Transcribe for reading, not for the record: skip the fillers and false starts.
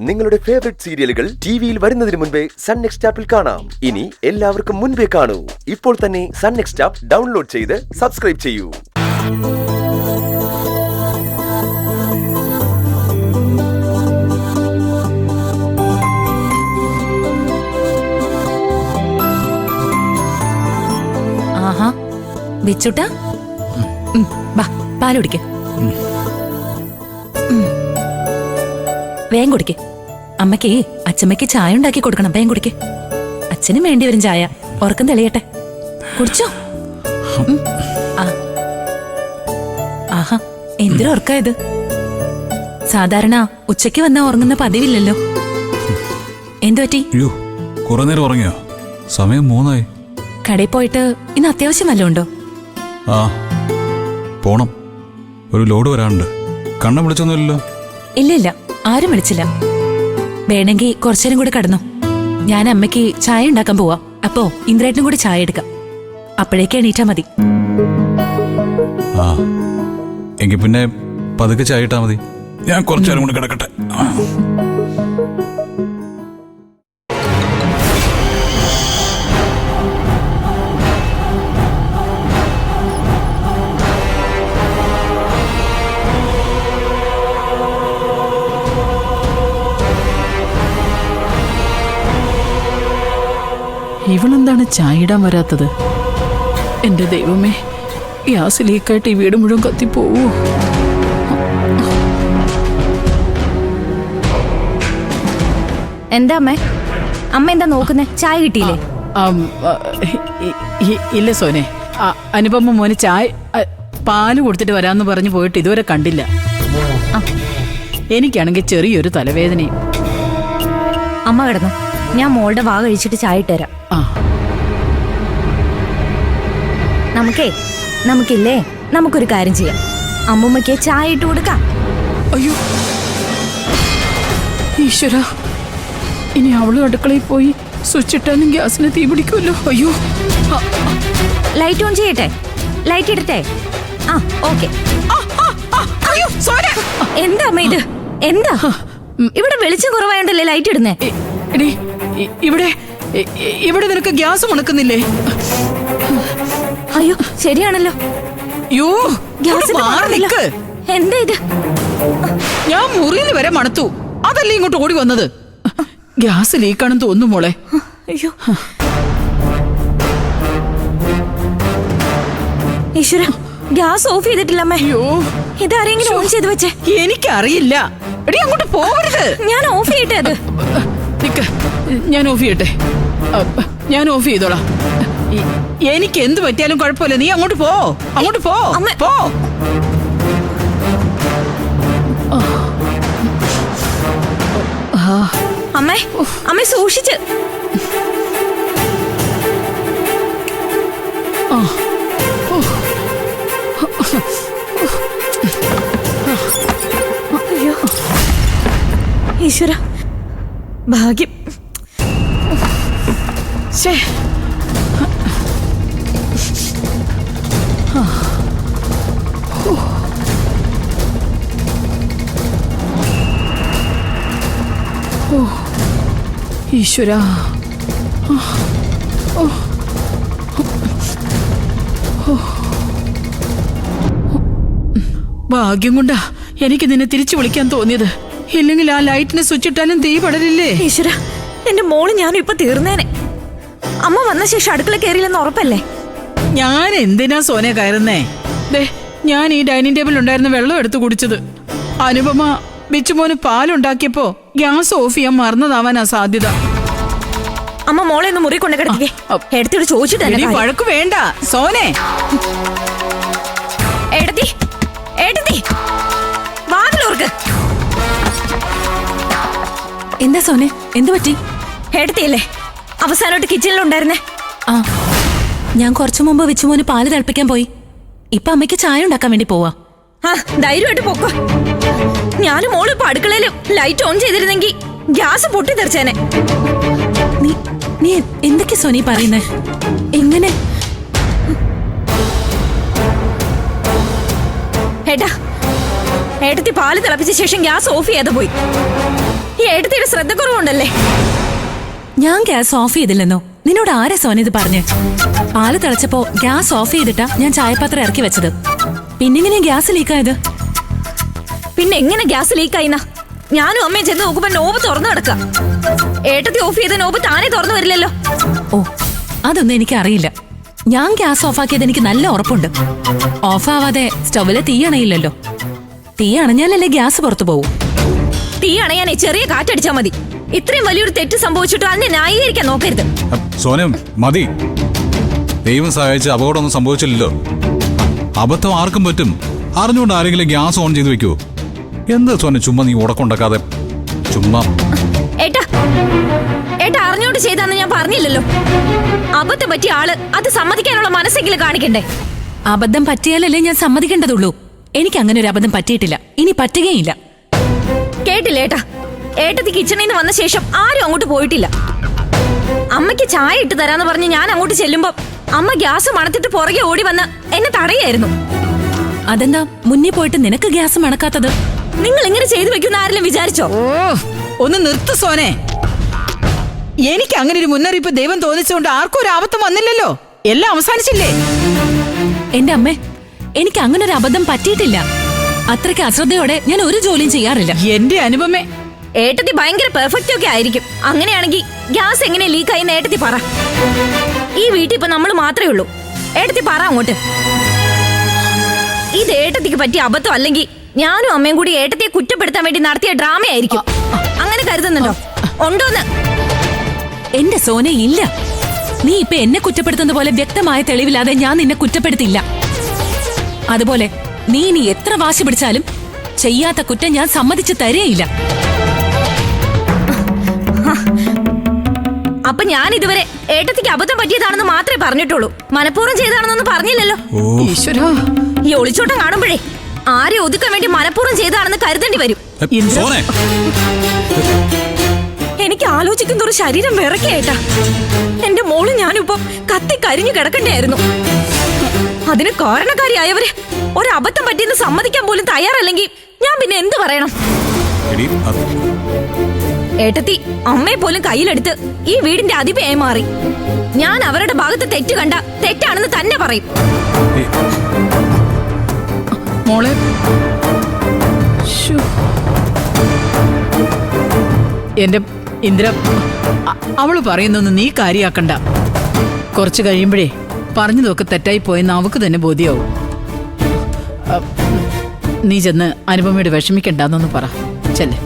നിങ്ങളുടെ ഫേവറേറ്റ് സീരിയലുകൾ ടിവിയിൽ വരുന്നതിന് മുൻപേ സൺ നെക്സ്റ്റ് ആപ്പിൽ കാണാം. ഇനി എല്ലാവർക്കും മുൻപേ കാണൂ. ഇപ്പോൾ തന്നെ സൺ നെക്സ്റ്റ് ആപ്പ് ഡൗൺലോഡ് ചെയ്ത് സബ്സ്ക്രൈബ് ചെയ്യൂ. ആഹാ ബിച്ചുട്ടാ, ബാ പാല് കുടിക്ക്. വേഗം കുടിക്ക്. അമ്മയ്ക്ക് അച്ഛമ്മയ്ക്ക് ചായ ഉണ്ടാക്കി കൊടുക്കണം. വേഗം കുടിക്ക്. അച്ഛനും വേണ്ടി വരും ചായ. ഉറക്കം തെളിയട്ടെ. കുടിച്ചോ. ആഹാ എന്തൊരു ഉറക്കായത്. സാധാരണ ഉച്ചയ്ക്ക് വന്നാ ഉറങ്ങുന്ന പതിവില്ലല്ലോ. എന്തു പറ്റി? കുറെ നേരം ഉറങ്ങിയോ? സമയം 3 കടയിൽ പോയിട്ട് ഇന്ന് അത്യാവശ്യം വല്ലതും ഉണ്ടോ? ആ പോണം. ഒരു ലോഡ് വരാനുണ്ട്. കണ്ണ വിളിച്ചൊന്നുമില്ലല്ലോ? ഇല്ല, ആരും വിളിച്ചില്ല. വേണമെങ്കിൽ കുറച്ചേരം കൂടെ കടന്നു. ഞാൻ അമ്മയ്ക്ക് ചായ ഉണ്ടാക്കാൻ പോവാ. അപ്പോ ഇന്ദ്രേട്ടനും കൂടി ചായ എടുക്കാം. അപ്പോഴേക്ക് എണീറ്റാ മതി. ആ എങ്കിൽ പിന്നെ പതുക്കെ ചായ ഇട്ടാ മതി. ഞാൻ കുറച്ചേരം കൂടി കിടക്കട്ടെ. ഇവളെന്താണ് ചായ ഇടാൻ വരാത്തത്? എന്റെ ദൈവമേ, ഗ്യാസ് ലീക്കായിട്ട് ഈ വീട് മുഴുവൻ കത്തിപ്പോവോ? എന്താ അമ്മ എന്താ നോക്കുന്നേ? ചായ കിട്ടിയില്ലേ? ഇല്ല സോനെ, അനുപമ മോന് ചായ പാല് കൊടുത്തിട്ട് വരാന്ന് പറഞ്ഞു പോയിട്ട് ഇതുവരെ കണ്ടില്ല. എനിക്കാണെങ്കിൽ ചെറിയൊരു തലവേദനയും. അമ്മ കിടന്നു, ഞാൻ മോളുടെ വാ കഴിച്ചിട്ട് ചായ ഇട്ടുതരാം. നമുക്കില്ലേ, നമുക്കൊരു കാര്യം ചെയ്യാം. അമ്മൂമ്മയ്ക്ക് ചായ ഇട്ട് കൊടുക്കാം. അയ്യോ ഈശ്വര, ഇനി അവള് അടുക്കളയിൽ പോയി സ്വിച്ച് ഇട്ടാലും ഗ്യാസിന് തീ പിടിക്കുമല്ലോ. അയ്യോ, ലൈറ്റ് ഓൺ ചെയ്യട്ടെ? ലൈറ്റ് ഇടട്ടെ? ആ ഓക്കെ. എന്താ അമ്മ ഇത്? എന്താ ഇവിടെ വെളിച്ചം കുറവായോണ്ടല്ലേ ലൈറ്റ് ഇടുന്നേ? ഇവിടെ നിനക്ക് ഗ്യാസ് മുണക്കുന്നില്ലേ? അയ്യോ ശരിയാണല്ലോ. എന്താ ഇത്? ഞാൻ മുറിയിൽ വരെ മണത്തു, അതല്ലേ ഇങ്ങോട്ട് ഓടി വന്നത്. ഗ്യാസ് ലീക്കാണെന്ന് തോന്നുന്നു മോളെ. അയ്യോ ഈശ്വര, ഗ്യാസ് ഓഫ് ചെയ്തിട്ടില്ല അമ്മേ. ഇതാരെങ്കിലും ഓൺ ചെയ്ത് വെച്ചേ? എനിക്കറിയില്ല. എടി അങ്ങോട്ട് പോവരുത്. ഞാൻ ഓഫ് ചെയ്യട്ടെ? അത് ഞാൻ ഓഫ് ചെയ്യട്ടെ? ഞാൻ ഓഫ് ചെയ്തോളാം. എനിക്ക് എന്ത് പറ്റിയാലും കുഴപ്പമില്ല. നീ അങ്ങോട്ട് പോ, അങ്ങോട്ട് പോ. പോ. അമ്മേ സൂക്ഷിച്ച്. അയ്യോ ഈശ്വര, ഭാഗ്യം. ഈശ്വര, ഭാഗ്യം കൊണ്ടാ എനിക്ക് നിന്നെ തിരിച്ചു വിളിക്കാൻ തോന്നിയത്. ഇല്ലെങ്കിൽ ആ ലൈറ്റിന് സ്വിച്ച് ഇട്ടാലും തീ പടരില്ലേ? ഈശ്വര, എന്റെ മോള് ഞാനും ഇപ്പൊ തീർന്നേനെ. അമ്മ വന്ന ശേഷം അടുക്കള കയറിയില്ലെന്ന് ഉറപ്പല്ലേ? ഞാൻ എന്തിനാ സോനെ കയറുന്നേ? ഞാൻ ഈ ഡൈനിങ് ടേബിൾ ഉണ്ടായിരുന്ന വെള്ളം എടുത്തു കുടിച്ചത്. അനുപമ ബിച്ചുമോന് പാലുണ്ടാക്കിയപ്പോ ഗ്യാസ് ഓഫ് ചെയ്യാൻ മറന്നതാവാനാ സാധ്യത. അമ്മ മോളെ ഒന്ന് മുറി കൊണ്ട് കിടത്തിക്കേ. എടുത്തിട്ട് ചോദിച്ചിട്ട് വഴക്ക് വേണ്ട സോനെ. വാതിലോർക്ക്. എന്താ സോനെ, എന്തു പറ്റി? എടുത്തിയല്ലേ അവസാനമായിട്ട് കിച്ചണിലുണ്ടായിരുന്നേ? ആ ഞാൻ കുറച്ചു മുമ്പ് വിച്ചുമോന് പാല് തിളപ്പിക്കാൻ പോയി. ഇപ്പൊ അമ്മയ്ക്ക് ചായ ഉണ്ടാക്കാൻ വേണ്ടി പോവാ. ധൈര്യമായിട്ട് പൊക്കോ. ഞാനും മോള് ഇപ്പൊ അടുക്കളയില് ലൈറ്റ് ഓൺ ചെയ്തിരുന്നെങ്കിൽ ഗ്യാസ് പൊട്ടിത്തെറിച്ചേനെ. നീ എന്തൊക്കെ സോനി പറയുന്നേ? എങ്ങനെ? ഏട്ടാ ഏട്ടത്തി പാല് തിളപ്പിച്ച ശേഷം ഗ്യാസ് ഓഫ് ചെയ്ത് പോയി. ഈ ഏട്ടത്തിയുടെ ശ്രദ്ധക്കുറവുണ്ടല്ലേ. ഞാൻ ഗ്യാസ് ഓഫ് ചെയ്തില്ലെന്നോ? നിന്നോട് ആരെ സോന ഇത് പറഞ്ഞ്? പാല് തിളച്ചപ്പോ ഗ്യാസ് ഓഫ് ചെയ്തിട്ടാ ഞാൻ ചായപാത്രം ഇറക്കി വെച്ചത്. പിന്നെങ്ങനെ ഗ്യാസ് ലീക്കായത്? പിന്നെ എങ്ങനെ ഗ്യാസ് ലീക്കായിന്നാ? ഞാനും അമ്മയും ചെന്ന് നോക്കുമ്പോ നോബ് തുറന്നു കിടക്കാം. ഏട്ടത്തി ഓഫ് ചെയ്ത നോബ് താനേ തുറന്നു വരില്ലല്ലോ. ഓ, അതൊന്നും എനിക്ക് അറിയില്ല. ഞാൻ ഗ്യാസ് ഓഫാക്കിയത് എനിക്ക് നല്ല ഉറപ്പുണ്ട്. ഓഫാവാതെ സ്റ്റൗവിലെ തീ അണയില്ലല്ലോ. തീ അണഞ്ഞാലല്ലേ ഗ്യാസ് പുറത്തു പോകൂ. തീ അണയാനേ ചെറിയ കാറ്റടിച്ചാ മതി. ഇത്രയും വലിയൊരു തെറ്റ് സംഭവിച്ചിട്ട് അതിനെ ന്യായീകരിക്കാൻ നോക്കരുത്. സോനം മതി. ദൈവം സഹായിച്ച് അപകടമൊന്നും സംഭവിച്ചില്ലല്ലോ. അബദ്ധം ആർക്കും പറ്റും. അറിഞ്ഞുകൊണ്ട് ആരെങ്കിലും ഗ്യാസ് ഓൺ ചെയ്ത് വെക്കുവോ? എന്താ സോന ചുമ്മാ നീ ഉടക്കുണ്ടാക്കാതെ ചുമ്മാ. ഏട്ടാ അറിഞ്ഞോണ്ട് ചെയ്താന്ന് ഞാൻ പറഞ്ഞില്ലല്ലോ. അബദ്ധം പറ്റിയ ആള് അത് സമ്മതിക്കാനുള്ള മനസ്സെങ്കിലും കാണിക്കണ്ടേ. അബദ്ധം പറ്റിയാലല്ലേ ഞാൻ സമ്മതിക്കേണ്ടതുള്ളൂ. എനിക്ക് അങ്ങനെ ഒരു അബദ്ധം പറ്റിയിട്ടില്ല, ഇനി പറ്റുകയില്ല. കേട്ടില്ല ഏട്ടാ, ഏട്ടത്തി കിച്ചണിൽ നിന്ന് വന്ന ശേഷം ആരും അങ്ങോട്ട് പോയിട്ടില്ല. അമ്മയ്ക്ക് ചായ ഇട്ട് തരാന്ന് പറഞ്ഞ് ഞാൻ അങ്ങോട്ട് ചെല്ലുമ്പോ അമ്മ ഗ്യാസ് മണത്തിട്ട് പുറകെ ഓടി വന്ന് എന്നെ തടയായിരുന്നു. അതെന്താ മുന്നിൽ പോയിട്ട് നിനക്ക് ഗ്യാസ് മണക്കാത്തത്? നിങ്ങൾ ഇങ്ങനെ ചെയ്തു വെക്കുന്ന ആരെങ്കിലും വിചാരിച്ചോ? ഓ, ഒന്ന് നിർത്ത് സോനെ. എനിക്ക് അങ്ങനെ ഒരു മുന്നറിയിപ്പ് ദൈവം തോന്നിച്ചുകൊണ്ട് ആർക്കും ഒരു ആപത്തും വന്നില്ലല്ലോ. എല്ലാം അവസാനിച്ചില്ലേ? എന്റെ അമ്മേ, എനിക്ക് അങ്ങനെ ഒരു അബദ്ധം പറ്റിയിട്ടില്ല. അത്രയ്ക്ക് അശ്രദ്ധയോടെ ഞാൻ ഒരു ജോലിയും ചെയ്യാറില്ല. എന്റെ അനുപമേ, ഏട്ടത്തി ഭയങ്കര പെർഫെക്റ്റ് ഒക്കെ ആയിരിക്കും. അങ്ങനെയാണെങ്കിൽ ഗ്യാസ് എങ്ങനെ ലീക്കായി ഏട്ടത്തി പറ. ഈ വീട്ടിൽ ഇപ്പൊ നമ്മൾ മാത്രമേ ഉള്ളൂ. ഏട്ടത്തി പറ അങ്ങോട്ട്. ഇത് ഏട്ടത്തിക്ക് പറ്റിയ അബദ്ധം അല്ലെങ്കിൽ ഞാനും അമ്മയും കൂടി ഏട്ടത്തിയെ കുറ്റപ്പെടുത്താൻ വേണ്ടി നടത്തിയ ഡ്രാമയായിരിക്കും. അങ്ങനെ കരുതുന്നുണ്ടോ? ഉണ്ടോന്ന്? എന്റെ സോന, ഇല്ല. നീ ഇപ്പൊ എന്നെ കുറ്റപ്പെടുത്തുന്ന പോലെ വ്യക്തമായ തെളിവില്ലാതെ ഞാൻ നിന്നെ കുറ്റപ്പെടുത്തില്ല. അതുപോലെ നീ ഇനി എത്ര വാശി പിടിച്ചാലും ചെയ്യാത്ത കുറ്റം ഞാൻ സമ്മതിച്ചു തരേയില്ല. അപ്പൊ ഞാൻ ഇതുവരെ ഏട്ടത്തിക്ക് അബദ്ധം പറ്റിയതാണെന്ന് മാത്രമേ പറഞ്ഞിട്ടുള്ളൂ. മനഃപൂർവ്വം ചെയ്താണെന്നൊന്നും പറഞ്ഞില്ലല്ലോ. ഈശ്വരാ, ഈ ഒളിച്ചോട്ടം കാണുമ്പോഴേ ആരെ ഒതുക്കാൻ വേണ്ടി മനഃപൂർവ്വം ചെയ്താണെന്ന് കരുതേണ്ടി വരും. സോനെ എനിക്ക് ആലോചിക്കുന്നൊരു ശരീരം വിറക്കേട്ടാ. എന്റെ മോള് ഞാനിപ്പോ കത്തി കരിഞ്ഞു കിടക്കണ്ടായിരുന്നു. അതിന് കാരണക്കാരിയായവര് ഒരബദ്ധം പറ്റിയെന്ന് സമ്മതിക്കാൻ പോലും തയ്യാറല്ലെങ്കിൽ ഞാൻ പിന്നെ എന്തു പറയണം? ഏട്ടത്തി അമ്മയെ പോലും കയ്യിലെടുത്ത് ഈ വീടിന്റെ അധിപയായി മാറി. ഞാൻ അവരുടെ ഭാഗത്ത് തെറ്റ് കണ്ട തെറ്റാണെന്ന് തന്നെ പറയും. മോളെ, ശ്ശോ. എന്റെ ഇന്ദ്ര, അവള് പറയുന്നൊന്നും നീ കാര്യാക്കണ്ട. കുറച്ച് കഴിയുമ്പോഴേ പറഞ്ഞതൊക്കെ തെറ്റായി പോയെന്ന് അവക്ക് തന്നെ ബോധ്യമാവും. നീ ചെന്ന് അനുപമയോട് വിഷമിക്കണ്ടെന്നൊന്ന് പറ. ചെല്ലേ.